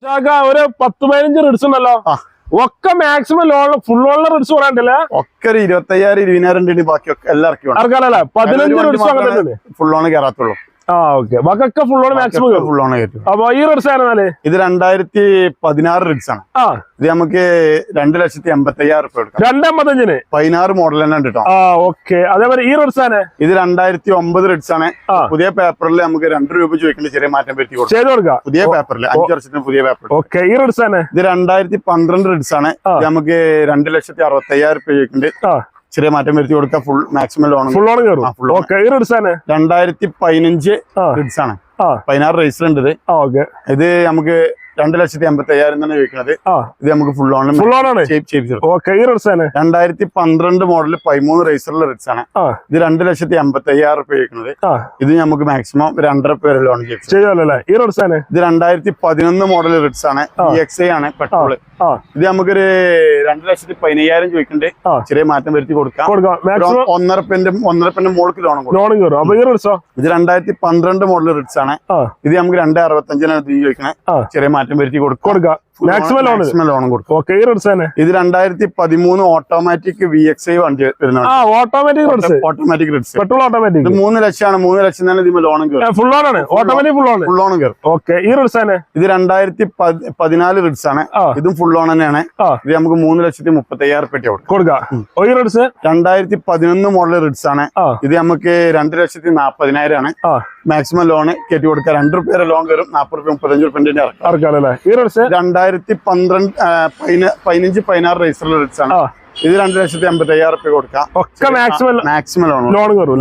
ഒരു 10-15 റിഡ്സ് ഉണ്ടല്ലോ. ഒക്കെ മാക്സിമം ലോൺ ഫുൾ ലോണിലെ റിഡ്സ് പറയാണ്ടല്ലേ. ഒക്കെ 25,000-20,000 ബാക്കിയൊക്കെ എല്ലാം ഇറക്കാനല്ലേ. 15 റിഡ്സ് ഫുൾ ലോൺ കയറാത്തുള്ളൂ. ബാക്കൊക്കെ full loan maximum full loan കയറ്റും. അപ്പൊ ഈ റിഡ്സ് ആയിരുന്നാല് ഇത് 2016 റിഡ്സ് ആണ്. ഇത് നമുക്ക് 2,85,000 രൂപ കൊടുക്കാം. 2,55 16 മോഡൽ തന്നെ ഉണ്ട് കേട്ടോ. ഓക്കെ. അതേപോലെ ഈ റിഡ്സ് ആണ്. ഇത് 2009 റിഡ്സ് ആണ്. പുതിയ പേപ്പറിൽ നമുക്ക് 2 രൂപ ചോദിക്കേണ്ട ചെറിയ മാറ്റം വരുത്തി കൊടുക്കാം. പുതിയ പേപ്പറിൽ 5 വർഷത്തിന് പുതിയ പേപ്പർ. ഓക്കെ. ഈ റിഡ്സ് ആണ്. ഇത് 2012 റിഡ്സ് ആണ്. ഇത് നമുക്ക് 2,60,000 രൂപ ചോദിക്കുന്നുണ്ട്. ചെറിയ മാറ്റം വരുത്തി കൊടുക്കാം. Full maximum loan full loan കയറും. 2015 റിഡ്സ് ആണ്. 16 രജിസ്റ്റർ ഉണ്ട് ഇത്. ഇത് നമുക്ക് 2,85,000 തന്നെ ചോദിക്കുന്നത്. ഇത് നമുക്ക് ഫുൾ ലോൺ 2012 മോഡൽ 13 രജിസ്റ്ററിലെ റിഡ്സ് ആണ്. ഇത് 2,85,000 രൂപ ചോദിക്കുന്നത്. ഇത് നമുക്ക് മാക്സിമം 2.5 പേര് ലോൺ ചെയ്യാം. ഇത് 2011 മോഡൽ റിഡ്സ് ആണ്. EXI ആണ് പെട്രോള്. ഇത് നമുക്കൊരു 2,15,000 ചോദിക്കുന്നുണ്ട്. ചെറിയ മാറ്റം വരുത്തി കൊടുക്കാം. 1.5 മോൾക്ക് ലോൺ കൊടുക്കും. ഇത് 2012 മോഡൽ റിഡ്സ് ആണ്. ഇത് നമുക്ക് 2,65 ചോദിക്കണേ. ചെറിയ മാറ്റം വരുത്തി കൊടുക്കാം. മാക്സിമം ലോൺ കൊടുക്കും. ഇത് 2013 ഓട്ടോമാറ്റിക് VXI വണ്ടി വരുന്നുണ്ട്. Automatic Ritz petrol automatic. ഇത് 3 ലക്ഷമാണ്. 3 ലക്ഷം തന്നെ ഇതിന് ലോണും കയറും. ഫുൾ ലോൺ ആണ്. ഓട്ടോമാറ്റിക് ഫുൾ ലോൺ കയറും. ഇത് 2014 റിഡ്സ് ആണ്. ഇതും ഫുൾ ലോൺ തന്നെയാണ്. ഇത് നമുക്ക് 3,30,000 രൂപ കൊടുക്കാം. 2011 മോഡൽ റിഡ്സ് ആണ്. ഇത് നമുക്ക് 2,40,000 ആണ്. മാക്സിമം ലോണ് കയറ്റി കൊടുക്കാം. 2 രൂപ ലോൺ കയറും. 40 രൂപ 35 രൂപ. 2015-16 രജിസ്റ്റർ റിഡ്സ് ആണ്. ഇത് 2,85,000 രൂപ കൊടുക്കാം. മാക്സിമം ലോൺ കയറും.